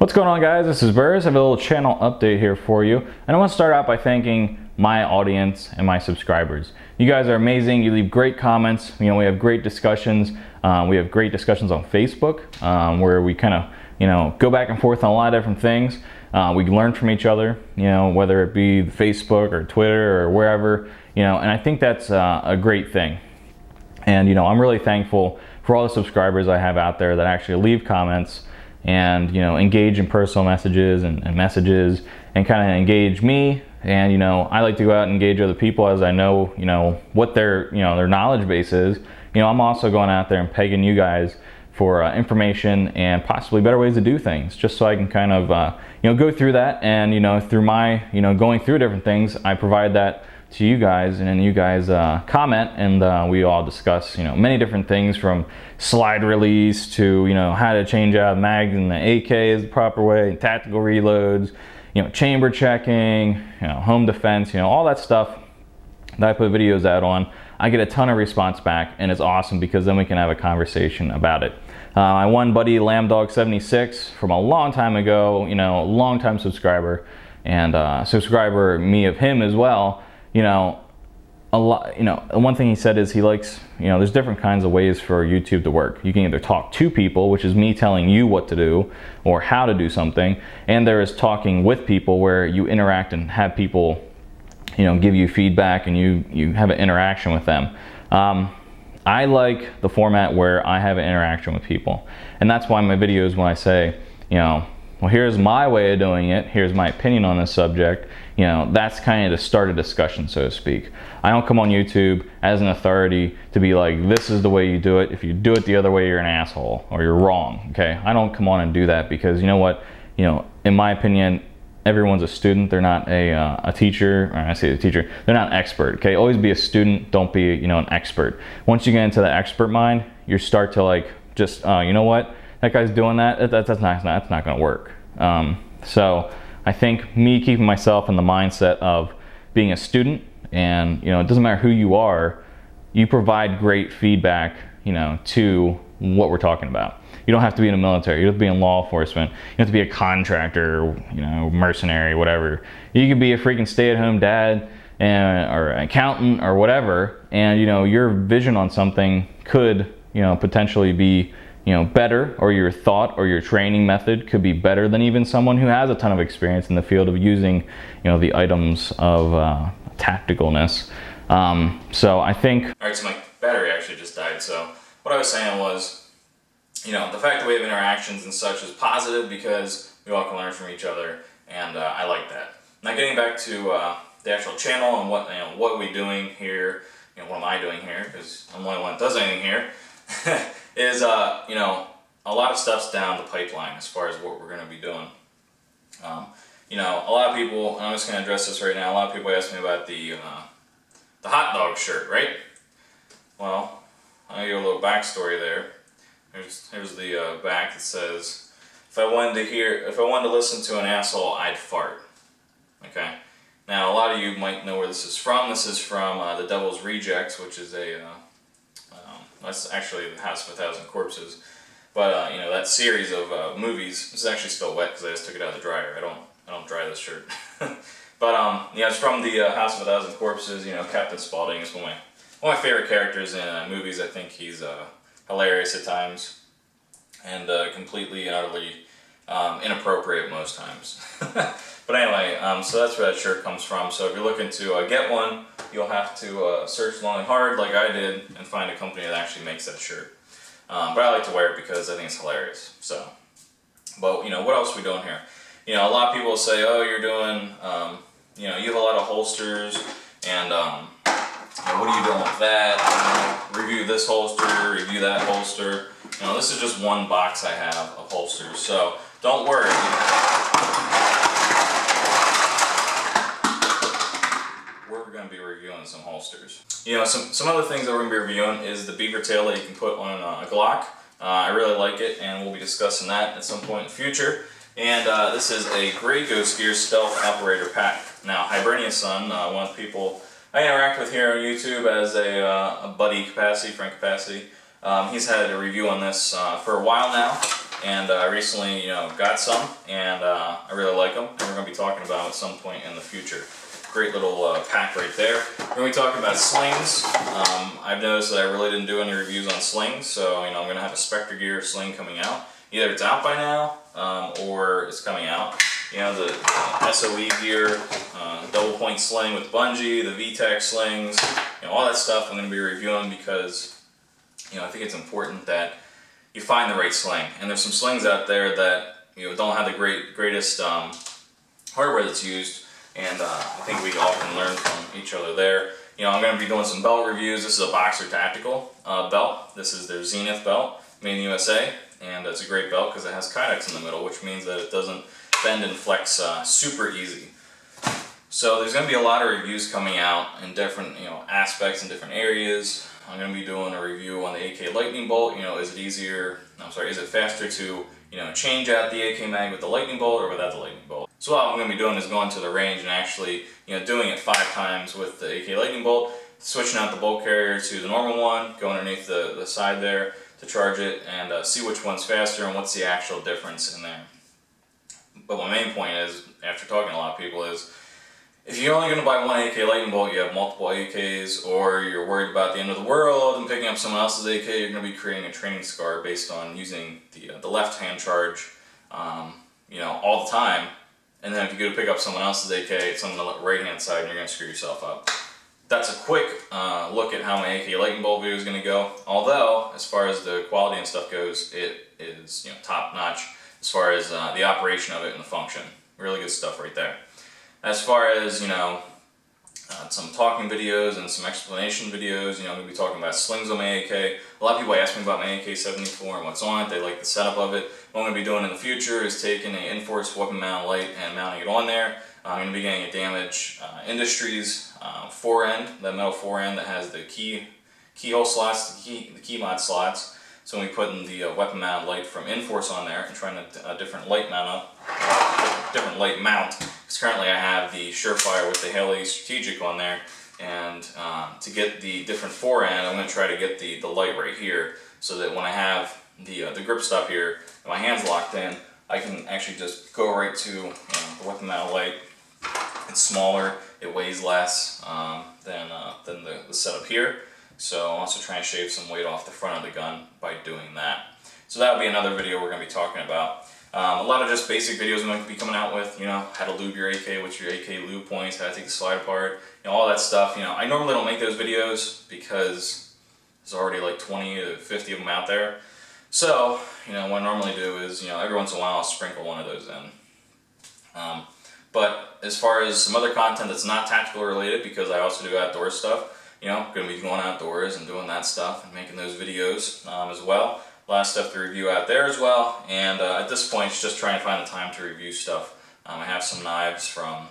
What's going on, guys? This is Burrs. I have a little channel update here for you, and I want to start out by thanking my audience and my subscribers. You guys are amazing. You leave great comments. We have great discussions. We have great discussions on Facebook where we kind of go back and forth on a lot of different things. We learn from each other, whether it be Facebook or Twitter or wherever, and I think that's a great thing. And I'm really thankful for all the subscribers I have out there that actually leave comments and engage in personal messages and messages and kind of engage me. And I like to go out and engage other people as I know what their their knowledge base is. I'm also going out there and pegging you guys for information and possibly better ways to do things, just so I can kind of go through that. And through my going through different things, I provide that to you guys, and then you guys comment, and we all discuss many different things, from slide release to how to change out mags in the AK is the proper way, tactical reloads, chamber checking, home defense, all that stuff that I put videos out on. I get a ton of response back, and it's awesome because then we can have a conversation about it. My one buddy, Lambdog76, from a long time ago, a long time subscriber, and subscriber me of him as well. A lot, one thing he said is he likes, there's different kinds of ways for YouTube to work. You can either talk to people, which is me telling you what to do or how to do something, and there is talking with people where you interact and have people, give you feedback and you have an interaction with them. I like the format where I have an interaction with people, and that's why my videos, when I say, well, here's my way of doing it, here's my opinion on this subject, that's kind of to start a discussion, so to speak. I don't come on YouTube as an authority to be like, this is the way you do it. If you do it the other way, you're an asshole or you're wrong, okay? I don't come on and do that because you know what? In my opinion, everyone's a student. They're not a teacher, or I say a teacher, they're not an expert, okay? Always be a student, don't be, an expert. Once you get into the expert mind, you start to just, you know what? That guy's doing that, that's not gonna work. So I think me keeping myself in the mindset of being a student, and it doesn't matter who you are, you provide great feedback, to what we're talking about. You don't have to be in the military, you don't have to be in law enforcement, you don't have to be a contractor, mercenary, whatever. You could be a freaking stay-at-home dad or an accountant or whatever, and your vision on something could potentially be better, or your thought or your training method could be better than even someone who has a ton of experience in the field of using the items of tacticalness. So I think, all right, so my battery actually just died. So what I was saying was, the fact that we have interactions and such is positive because we all can learn from each other, and I like that. Now, getting back to the actual channel and what are we doing here, what am I doing here, because I'm the only one that does anything here, is a lot of stuff's down the pipeline as far as what we're going to be doing. A lot of people, and I'm just going to address this right now, a lot of people ask me about the hot dog shirt, right? Well, I'll give you a little backstory there. Here's the back that says, if I wanted to listen to an asshole, I'd fart. Okay. Now, a lot of you might know where this is from. This is from The Devil's Rejects, which is that's actually The House of a Thousand Corpses. But that series of movies. This is actually still wet because I just took it out of the dryer. I don't dry this shirt. But it's from The House of a Thousand Corpses. Captain Spaulding is one of my favorite characters in movies. I think he's hilarious at times, and completely and utterly inappropriate most times. But anyway, so that's where that shirt comes from. So if you're looking to get one, you'll have to search long and hard like I did and find a company that actually makes that shirt. But I like to wear it because I think it's hilarious. So, but what else are we doing here? A lot of people say, oh, you're doing, you have a lot of holsters, and what are you doing with that? Review this holster, review that holster. This is just one box I have of holsters, so don't worry. We're going to be reviewing some holsters. Some other things that we're going to be reviewing is the beaver tail that you can put on a Glock. I really like it, and we'll be discussing that at some point in the future. And this is a Grey Ghost Gear Stealth Operator Pack. Now, Hibernia's son, one of the people I interact with here on YouTube as a buddy capacity, friend capacity. He's had a review on this for a while now, and I recently, got some, and I really like them, and we're going to be talking about them at some point in the future. Great little pack right there. We're going to be talking about slings. I've noticed that I really didn't do any reviews on slings, so I'm going to have a Spectre Gear sling coming out. Either it's out by now, or it's coming out. The SOE gear, double point sling with bungee, the VTAC slings, all that stuff I'm going to be reviewing because, I think it's important that you find the right sling. And there's some slings out there that, don't have the greatest hardware that's used, and I think we all can learn from each other there. I'm going to be doing some belt reviews. This is a Boxer Tactical belt. This is their Zenith belt, made in the USA, and it's a great belt because it has kydex in the middle, which means that it doesn't bend and flex super easy. So there's going to be a lot of reviews coming out in different aspects in different areas. I'm going to be doing a review on the AK Lightning Bolt. Is it faster to change out the AK mag with the Lightning Bolt or without the Lightning Bolt? So what I'm going to be doing is going to the range and actually doing it 5 times with the AK Lightning Bolt, switching out the bolt carrier to the normal one, going underneath the side there to charge it, and see which one's faster and what's the actual difference in there. But my main point is, after talking to a lot of people, is if you're only going to buy one AK Lightning Bolt, you have multiple AKs, or you're worried about the end of the world and picking up someone else's AK, you're going to be creating a training scar based on using the left-hand charge, all the time. And then if you go to pick up someone else's AK, it's on the right-hand side, and you're going to screw yourself up. That's a quick look at how my AK Lightning Bolt video is going to go. Although, as far as the quality and stuff goes, it is top-notch as far as the operation of it and the function. Really good stuff right there. As far as, some talking videos and some explanation videos, I'm going to be talking about slings on my AK. A lot of people ask me about my AK-74 and what's on it. They like the setup of it. What I'm going to be doing in the future is taking an Inforce weapon mount light and mounting it on there. I'm going to be getting a Damage Industries forend, that metal forend that has the keyhole slots, the key mod slots. So I'm going to be putting the weapon mount light from Inforce on there and trying a different light mount because currently I have the Surefire with the Haley Strategic on there, and to get the different forend, I'm going to try to get the light right here, so that when I have the grip stop here and my hand's locked in, I can actually just go right to the weapon mount light. It's smaller, it weighs less than the setup here. So I'm also trying to shave some weight off the front of the gun by doing that. So that'll be another video we're going to be talking about. A lot of just basic videos I'm going to be coming out with, how to lube your AK, what's your AK lube points, how to take the slide apart, all that stuff. I normally don't make those videos because there's already like 20 to 50 of them out there. So, what I normally do is, every once in a while I'll sprinkle one of those in. But as far as some other content that's not tactical related, because I also do outdoor stuff, going to be going outdoors and doing that stuff and making those videos as well. A lot of stuff to review out there as well, and at this point it's just trying to find the time to review stuff. I have some knives from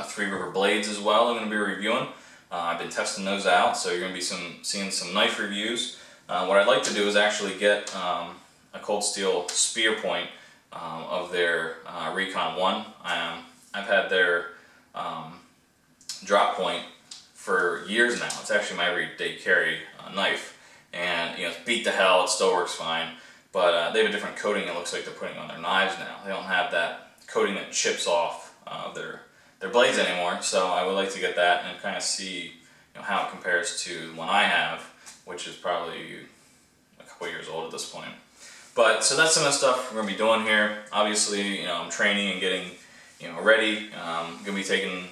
Three River Blades as well I'm going to be reviewing. I've been testing those out, so you're going to be seeing some knife reviews. What I'd like to do is actually get a Cold Steel spear point of their Recon 1. I've had their drop point for years now. It's actually my everyday carry knife. And it's beat to hell, it still works fine, but they have a different coating it looks like they're putting on their knives now. They don't have that coating that chips off their blades anymore, so I would like to get that and kind of see how it compares to the one I have, which is probably a couple years old at this point. But so that's some of the stuff we're going to be doing here. Obviously, I'm training and getting ready. I'm going to be taking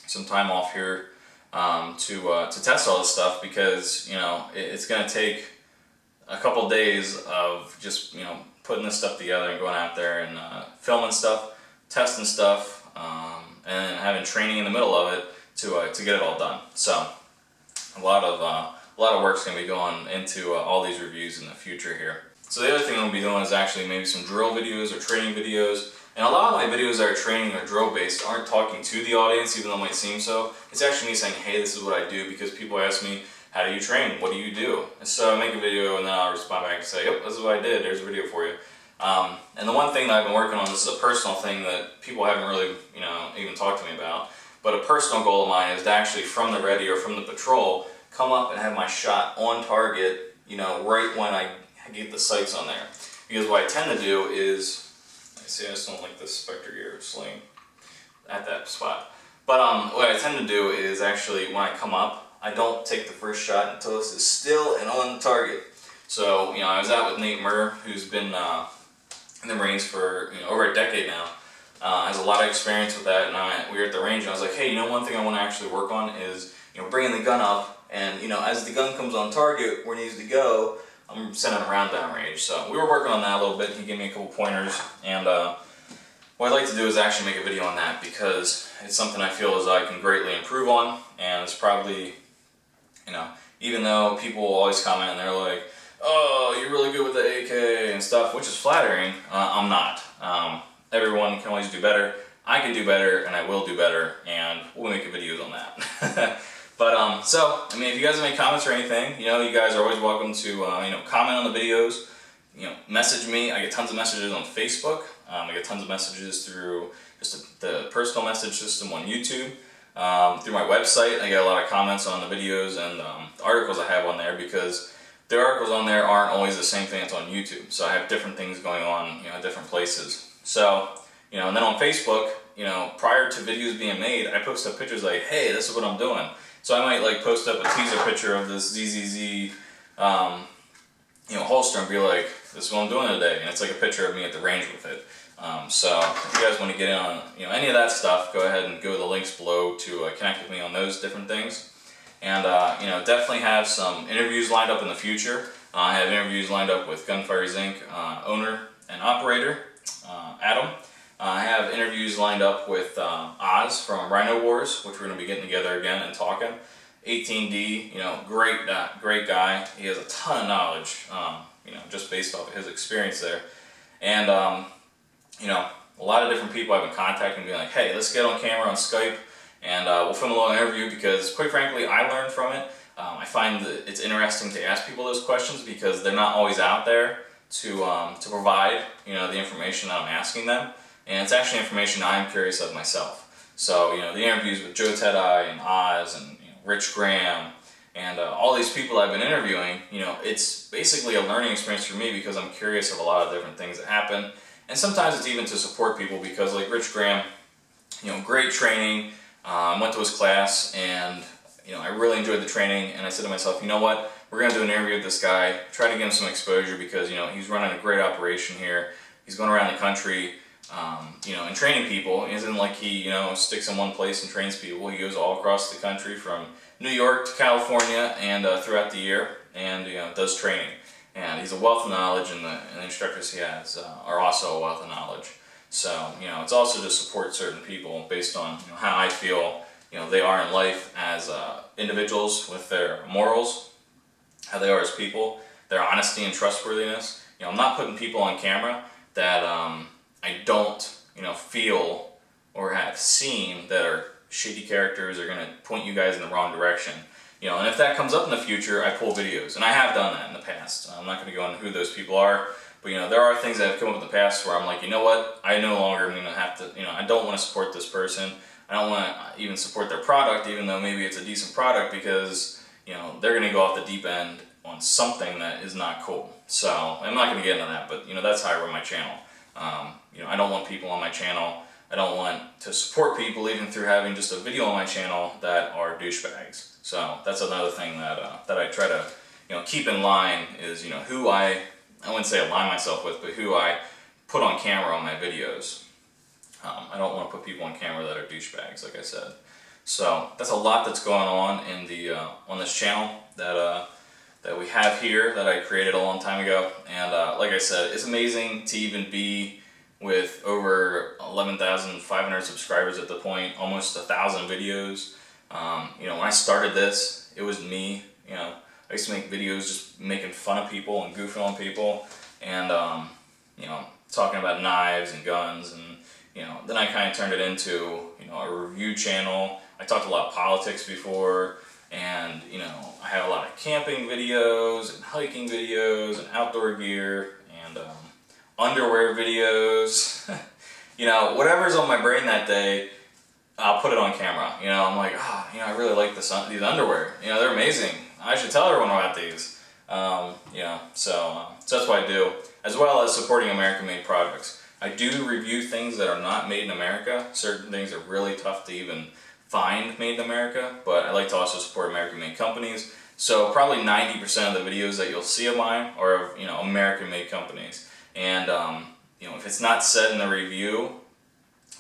some time off here to test all this stuff, because it's going to take a couple days of just putting this stuff together and going out there and filming stuff, testing stuff, and having training in the middle of it to get it all done. So a lot of work's going to be going into all these reviews in the future here. So the other thing I'm going to be doing is actually maybe some drill videos or training videos. And a lot of my videos that are training or drill based aren't talking to the audience, even though it might seem so. It's actually me saying, hey, this is what I do, because people ask me, how do you train? What do you do? And so I make a video and then I'll respond back and say, yep, this is what I did. There's a video for you. And the one thing that I've been working on, this is a personal thing that people haven't really, even talked to me about. But a personal goal of mine is to actually, from the ready or from the patrol, come up and have my shot on target, right when I get the sights on there. because what I tend to do is, I just don't like this Spectre gear sling at that spot. But what I tend to do is actually, when I come up, I don't take the first shot until this is still and on target. So, I was out with Nate Murr, who's been in the Marines for over a decade now. Has a lot of experience with that, and we were at the range, and I was like, hey, one thing I want to actually work on is bringing the gun up, and as the gun comes on target where it needs to go, I'm sending a round downrange. So we were working on that a little bit. He gave me a couple pointers, and what I'd like to do is actually make a video on that, because it's something I feel as I can greatly improve on, and it's probably, even though people always comment and they're like, oh, you're really good with the AK and stuff, which is flattering, I'm not. Everyone can always do better. I can do better, and I will do better, and we'll make a videos on that. But, so, if you guys have any comments or anything, you guys are always welcome to, comment on the videos, message me. I get tons of messages on Facebook. I get tons of messages through just the personal message system on YouTube. Through my website, I get a lot of comments on the videos and the articles I have on there, because the articles on there aren't always the same thing that's on YouTube. So I have different things going on, at different places. So, and then on Facebook, prior to videos being made, I post up pictures like, hey, this is what I'm doing. So I might post up a teaser picture of this ZZZ, holster, and be like, this is what I'm doing today. And it's like a picture of me at the range with it. So if you guys want to get in on, any of that stuff, go ahead and go to the links below to connect with me on those different things. And, definitely have some interviews lined up in the future. I have interviews lined up with Gunfighters Inc. Owner and operator, Adam. I have interviews lined up with Oz from Rhino Wars, which we're going to be getting together again and talking. 18D, great guy. He has a ton of knowledge, just based off of his experience there. And, a lot of different people I've been contacting, being like, hey, let's get on camera on Skype, and we'll film a little interview, because quite frankly, I learned from it. I find that it's interesting to ask people those questions, because they're not always out there to provide, the information that I'm asking them. And it's actually information I'm curious of myself. So, the interviews with Joe Tedai and Oz and Rich Graham and all these people I've been interviewing, it's basically a learning experience for me, because I'm curious of a lot of different things that happen. And sometimes it's even to support people, because like Rich Graham, great training. I went to his class, and I really enjoyed the training, and I said to myself, you know what, we're going to do an interview with this guy, try to get him some exposure, because he's running a great operation here. He's going around the country, and training people. It isn't like he sticks in one place and trains people. He goes all across the country, from New York to California, and throughout the year, and does training. And he's a wealth of knowledge, and the instructors he has are also a wealth of knowledge. So, it's also to support certain people based on how I feel they are in life as individuals, with their morals, how they are as people, their honesty and trustworthiness. I'm not putting people on camera that I don't feel or have seen that are shady characters, are going to point you guys in the wrong direction. And if that comes up in the future, I pull videos, and I have done that in the past. I'm not going to go into who those people are, but there are things that have come up in the past where I'm like, you know what, I no longer am going to have to, I don't want to support this person. I don't want to even support their product, even though maybe it's a decent product, because they're going to go off the deep end on something that is not cool. So I'm not going to get into that, but that's how I run my channel. I don't want people on my channel. I don't want to support people, even through having just a video on my channel, that are douchebags. So that's another thing that that I try to keep in line, is who I wouldn't say align myself with, but who I put on camera on my videos. I don't want to put people on camera that are douchebags, like I said. So that's a lot that's going on in the on this channel that we have here, that I created a long time ago. And like I said, it's amazing to even be with over 11,500 subscribers at the point, almost 1,000 videos. When I started this, it was me. I used to make videos just making fun of people and goofing on people, and talking about knives and guns, and then I kind of turned it into a review channel. I talked a lot of politics before, and I had a lot of camping videos and hiking videos and outdoor gear and underwear videos. Whatever's on my brain that day, I'll put it on camera. I'm like, I really like these underwear. They're amazing. I should tell everyone about these. So that's what I do, as well as supporting American-made products. I do review things that are not made in America. Certain things are really tough to even find made in America, but I like to also support American-made companies. So probably 90% of the videos that you'll see of mine are of, American-made companies. And if it's not said in the review,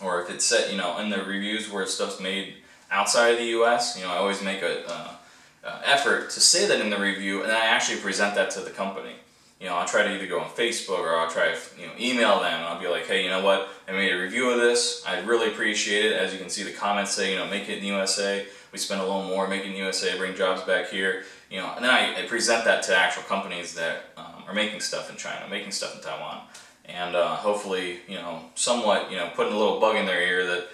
or if it's said, in the reviews where stuff's made outside of the U.S., I always make a effort to say that in the review, and then I actually present that to the company. I'll try to either go on Facebook, or I'll try to email them, and I'll be like, hey, you know what, I made a review of this, I really appreciate it. As you can see, the comments say, make it in the USA, we spend a little more, make it in the USA, bring jobs back here, and then I present that to actual companies that are making stuff in China, making stuff in Taiwan, and hopefully, somewhat, putting a little bug in their ear that,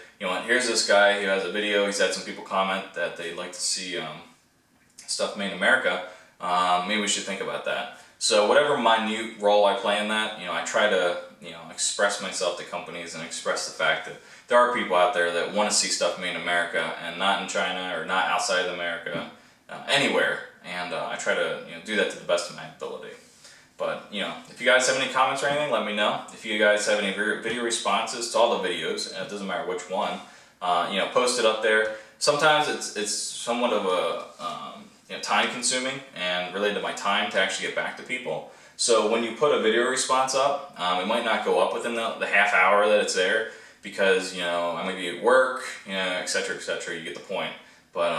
here's this guy who has a video, he's had some people comment that they'd like to see stuff made in America, maybe we should think about that. So whatever minute role I play in that, I try to, express myself to companies and express the fact that there are people out there that want to see stuff made in America and not in China or not outside of America, anywhere. And I try to, do that to the best of my ability. But, if you guys have any comments or anything, let me know. If you guys have any video responses to all the videos, and it doesn't matter which one, post it up there. Sometimes it's somewhat of a time consuming and related to my time to actually get back to people. So when you put a video response up, it might not go up within the half hour that it's there because, I might be at work, et cetera, you get the point. But,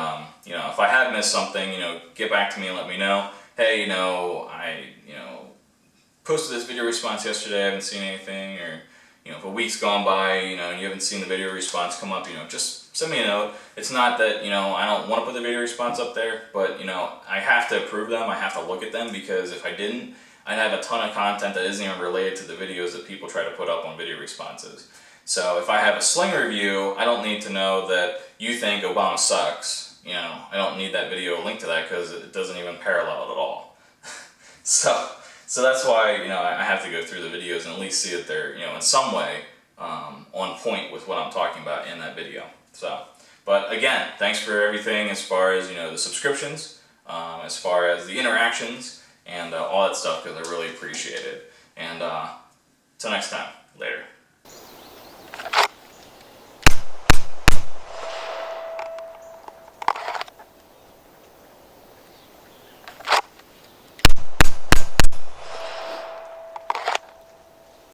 if I have missed something, get back to me and let me know. Hey, I, posted this video response yesterday, I haven't seen anything, or, if a week's gone by, and you haven't seen the video response come up, just send me a note. It's not that, I don't want to put the video response up there, but, I have to approve them, I have to look at them, because if I didn't, I'd have a ton of content that isn't even related to the videos that people try to put up on video responses. So if I have a Sling review, I don't need to know that you think Obama sucks. I don't need that video link to that because it doesn't even parallel it at all. So that's why, I have to go through the videos and at least see that they're, in some way on point with what I'm talking about in that video. So, but again, thanks for everything as far as, the subscriptions, as far as the interactions, and all that stuff, because I really appreciate it. And till next time, later.